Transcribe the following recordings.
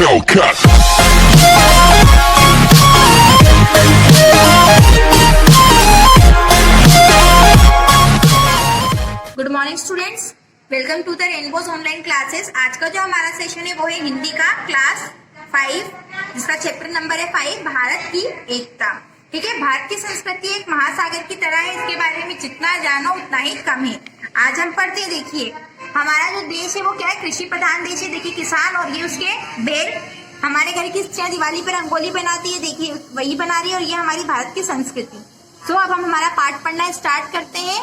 Hellcat. Good morning students, welcome to the rainbows online classes. आज का जो हमारा सेशन है वो है हिंदी का क्लास 5, जिसका चैप्टर नंबर है 5, भारत की एकता। ठीक है, भारत की संस्कृति एक महासागर की तरह है, इसके बारे में जितना जानो उतना ही कम है। आज हम पढ़ते हैं, देखिए हमारा जो देश है वो क्या है, कृषि प्रधान देश है। देखिए किसान और ये उसके बैल। हमारे घर की स्त्रियां दिवाली पर रंगोली बनाती है, देखिए वही बना रही है, और ये हमारी भारत की संस्कृति। तो अब हम हमारा पाठ पढ़ना स्टार्ट करते हैं।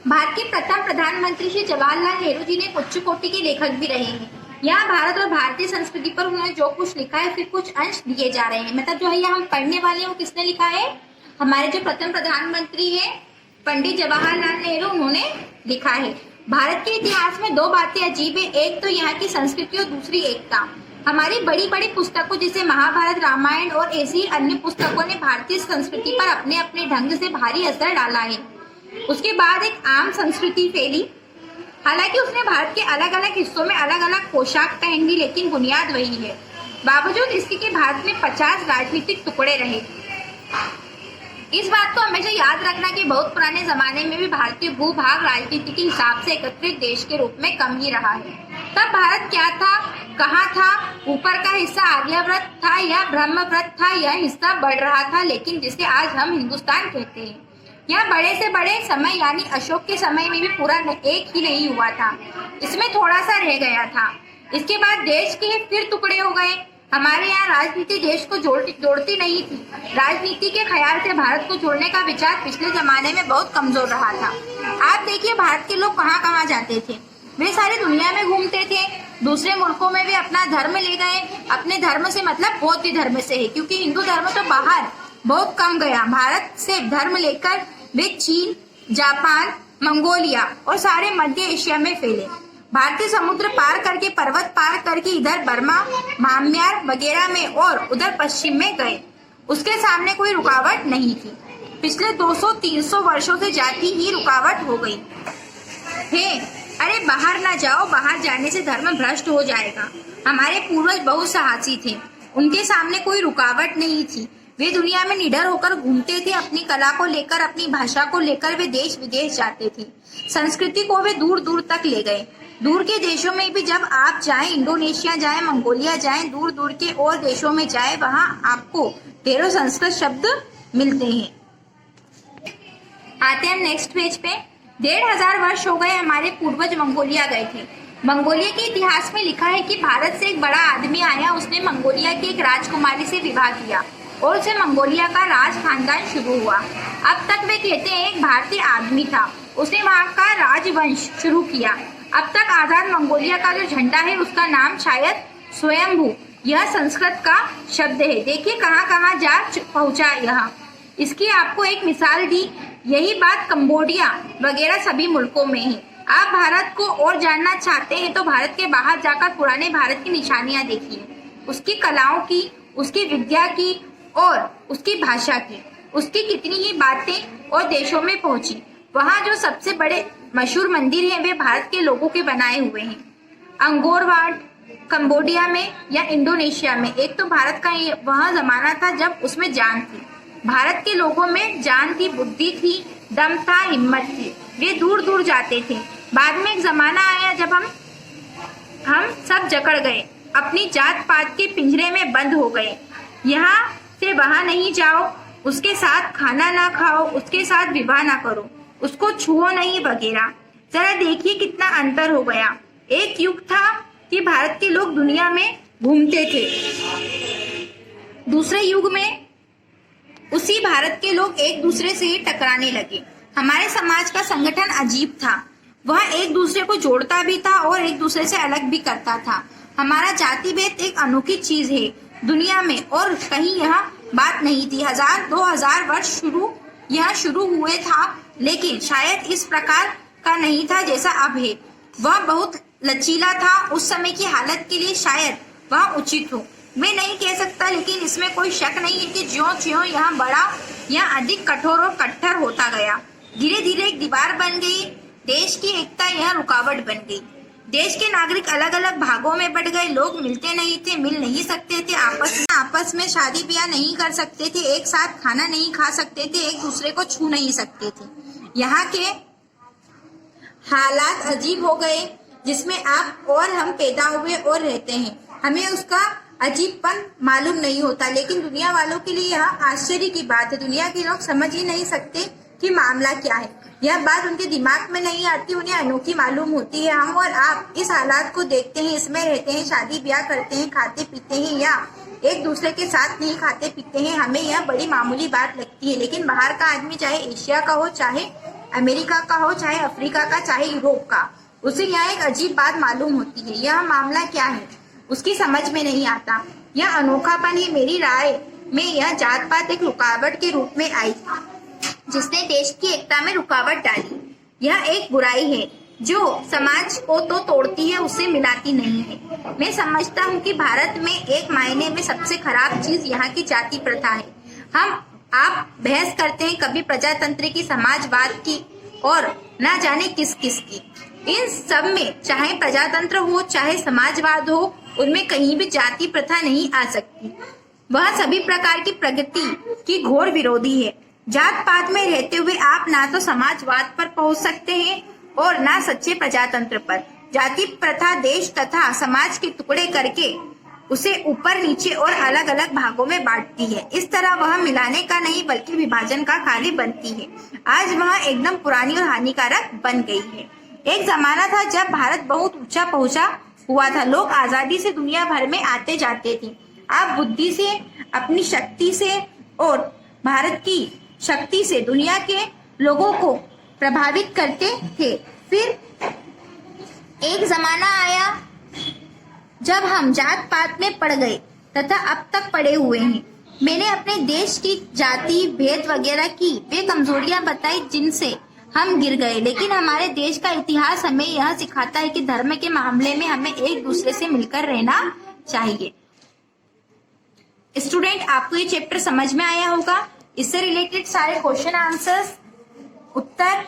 भारत के प्रथम प्रधानमंत्री श्री जवाहरलाल नेहरू जी ने उच्च कोटि के लेखक भी रहे हैं। यहाँ भारत और भारतीय संस्कृति पर उन्होंने जो कुछ लिखा है फिर कुछ अंश दिए जा रहे हैं। मतलब जो है हम पढ़ने वाले हैं वो किसने लिखा है, हमारे जो प्रथम प्रधानमंत्री है पंडित जवाहरलाल नेहरू, उन्होंने लिखा है। भारत के इतिहास में दो बातें अजीब है, एक तो यहाँ की संस्कृति और दूसरी एकता। हमारी बड़ी बड़ी पुस्तकों जैसे महाभारत, रामायण और ऐसी अन्य पुस्तकों ने भारतीय संस्कृति पर अपने अपने ढंग से भारी असर डाला है। उसके बाद एक आम संस्कृति फैली, हालांकि उसने भारत के अलग अलग हिस्सों में अलग अलग पोशाक पहन ली, लेकिन बुनियाद वही है। बावजूद इसके कि भारत में 50 राजनीतिक टुकड़े रहे। इस बात को हमेशा याद रखना कि बहुत पुराने जमाने में भी भारतीय भूभाग राजनीति के हिसाब से एकत्रित देश के रूप में कम ही रहा है। तब भारत क्या था, कहाँ था, ऊपर का हिस्सा आर्यावर्त था या ब्रह्मव्रत था, यह हिस्सा बढ़ रहा था, लेकिन जिसे आज हम हिंदुस्तान कहते हैं। यह बड़े से बड़े समय यानी अशोक के समय में भी पूरा एक ही नहीं हुआ था, इसमें थोड़ा सा रह गया था। इसके बाद देश के फिर टुकड़े हो गए। हमारे यहाँ राजनीति देश को जोड़ती नहीं थी। राजनीति के ख्याल से भारत को जोड़ने का विचार पिछले जमाने में बहुत कमजोर रहा था। आप देखिए भारत के लोग कहाँ कहाँ जाते थे, वे सारी दुनिया में घूमते थे। दूसरे मुल्कों में वे अपना धर्म ले गए। अपने धर्म से मतलब बौद्ध धर्म से है, क्योंकि हिंदू धर्म तो बाहर बहुत कम गया। भारत से धर्म लेकर वे चीन, जापान, मंगोलिया और सारे मध्य एशिया में फैले। भारतीय समुद्र पार करके, पर्वत पार करके इधर बर्मा, म्यांमार वगैरह में और उधर पश्चिम में गए। उसके सामने कोई रुकावट नहीं थी। पिछले 200-300 वर्षों से जाती ही रुकावट हो गई है। अरे बाहर ना जाओ, बाहर जाने से धर्म भ्रष्ट हो जाएगा। हमारे पूर्वज बहुत साहसी थे, उनके सामने कोई रुकावट नहीं थी। वे दुनिया में निडर होकर घूमते थे। अपनी कला को लेकर, अपनी भाषा को लेकर वे देश विदेश जाते थे। संस्कृति को वे दूर दूर तक ले गए। दूर के देशों में भी जब आप जाएं, इंडोनेशिया जाएं, मंगोलिया जाएं, दूर दूर के और देशों में जाएं, वहां आपको ढेरों संस्कृत शब्द मिलते हैं। आते हैं हम नेक्स्ट पेज पे। 1500 वर्ष हो गए हमारे पूर्वज मंगोलिया गए थे। मंगोलिया के इतिहास में लिखा है कि भारत से एक बड़ा आदमी आया, उसने मंगोलिया की एक राजकुमारी से विवाह किया और उसे मंगोलिया का राज खानदान शुरू हुआ। अब तक वे कहते हैं एक भारतीय आदमी था, उसने वहाँ का राजवंश शुरू किया। अब तक आजाद मंगोलिया का जो झंडा है उसका नाम शायद स्वयंभू, यह संस्कृत का शब्द है। देखिए कहाँ कहाँ जा पहुँचा यह। इसकी आपको एक मिसाल दी। यही बात कंबोडिया वगैरह सभी मुल्कों में है। आप भारत को और जानना चाहते हैं तो भारत के बाहर जाकर पुराने भारत की निशानियां देखिए, उसकी कलाओं की, उसकी विद्या की और उसकी भाषा की। उसकी कितनी ही बातें और देशों में पहुंची। वहाँ जो सबसे बड़े मशहूर मंदिर हैं वे भारत के लोगों के बनाए हुए हैं। अंगोर वाट कंबोडिया में या इंडोनेशिया में, एक तो भारत का वह जमाना था जब उसमें जान थी। भारत के लोगों में जान थी, बुद्धि थी, दम था, हिम्मत थी। वे दूर दूर जाते थे। बाद में एक जमाना आया जब हम सब जकड़ गए, अपनी जात पात के पिंजरे में बंद हो गए। यहाँ से वहां नहीं जाओ, उसके साथ खाना ना खाओ, उसके साथ विवाह ना करो, उसको छुओ नहीं वगैरह। जरा देखिए कितना अंतर हो गया। एक युग था कि भारत के लोग दुनिया में घूमते थे, दूसरे युग में उसी भारत के लोग एक दूसरे से टकराने लगे। हमारे समाज का संगठन अजीब था, वह एक दूसरे को जोड़ता भी था और एक दूसरे से अलग भी करता था। हमारा जाति भेद एक अनोखी चीज है दुनिया में, और कहीं यह बात नहीं थी। 1000-2000 वर्ष यह शुरू हुए था, लेकिन शायद इस प्रकार का नहीं था जैसा अब है। वह बहुत लचीला था। उस समय की हालत के लिए शायद वह उचित हो, मैं नहीं कह सकता, लेकिन इसमें कोई शक नहीं है कि ज्यों-ज्यों यह बड़ा यह अधिक कठोर और कट्टर होता गया। धीरे धीरे एक दीवार बन गई। देश की एकता यह रुकावट बन गई। देश के नागरिक अलग अलग भागों में बट गए, लोग मिलते नहीं थे, मिल नहीं सकते थे, आपस में शादी ब्याह नहीं कर सकते थे, एक साथ खाना नहीं खा सकते थे, एक दूसरे को छू नहीं सकते थे। यहाँ के हालात अजीब हो गए जिसमें आप और हम पैदा हुए और रहते हैं, हमें उसका अजीबपन मालूम नहीं होता, लेकिन दुनिया वालों के लिए यह आश्चर्य की बात है। दुनिया के लोग समझ ही नहीं सकते कि मामला क्या है, यह बात उनके दिमाग में नहीं आती, उन्हें अनोखी मालूम होती है। हम और आप इस हालात को देखते हैं, इसमें रहते हैं, शादी ब्याह करते हैं, खाते पीते हैं या एक दूसरे के साथ नहीं खाते पीते हैं, हमें यह बड़ी मामूली बात लगती है। लेकिन बाहर का आदमी, चाहे एशिया का हो, चाहे अमेरिका का हो, चाहे अफ्रीका का, चाहे यूरोप का, उसे यह एक अजीब बात मालूम होती है। यह मामला क्या है उसकी समझ में नहीं आता। यह अनोखापन ही मेरी राय में यह जात पात एक रुकावट के रूप में आई जिसने देश की एकता में रुकावट डाली। यह एक बुराई है जो समाज को तो तोड़ती है, उसे मिलाती नहीं है। मैं समझता हूँ कि भारत में एक मायने में सबसे खराब चीज यहाँ की जाति प्रथा है। आप बहस करते हैं कभी प्रजातंत्र की, समाजवाद की और ना जाने किस किस की। इन सब में चाहे प्रजातंत्र हो चाहे समाजवाद हो, उनमें कहीं भी जाति प्रथा नहीं आ सकती। वह सभी प्रकार की प्रगति की घोर विरोधी है। जात पात में रहते हुए आप ना तो समाजवाद पर पहुंच सकते हैं और ना सच्चे प्रजातंत्र पर। जाति प्रथा देश तथा समाज के टुकड़े करके उसे ऊपर नीचे और अलग अलग भागों में बांटती है। इस तरह वह मिलाने का नहीं बल्कि विभाजन का कार्य बनती है। आज वह एकदम पुरानी और हानिकारक बन गई है। एक जमाना था जब भारत बहुत ऊंचा पहुंचा हुआ था, लोग आजादी से दुनिया भर में आते जाते थे। आप बुद्धि से, अपनी शक्ति से और भारत की शक्ति से दुनिया के लोगों को प्रभावित करते थे। फिर एक जमाना आया जब हम जात पात में पड़ गए तथा अब तक पड़े हुए हैं। मैंने अपने देश की जाति भेद वगैरह की वे कमजोरियां बताई जिनसे हम गिर गए, लेकिन हमारे देश का इतिहास हमें यह सिखाता है कि धर्म के मामले में हमें एक दूसरे से मिलकर रहना चाहिए। स्टूडेंट, आपको ये चैप्टर समझ में आया होगा। इससे रिलेटेड सारे क्वेश्चन आंसर्स उत्तर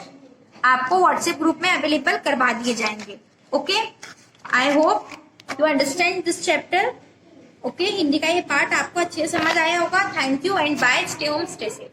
आपको व्हाट्सएप ग्रुप में अवेलेबल करवा दिए जाएंगे। Okay, I hope you understand this chapter. Okay, Hindi का ये पार्ट आपको अच्छे से समझ आया होगा। Thank you and bye, stay home stay safe.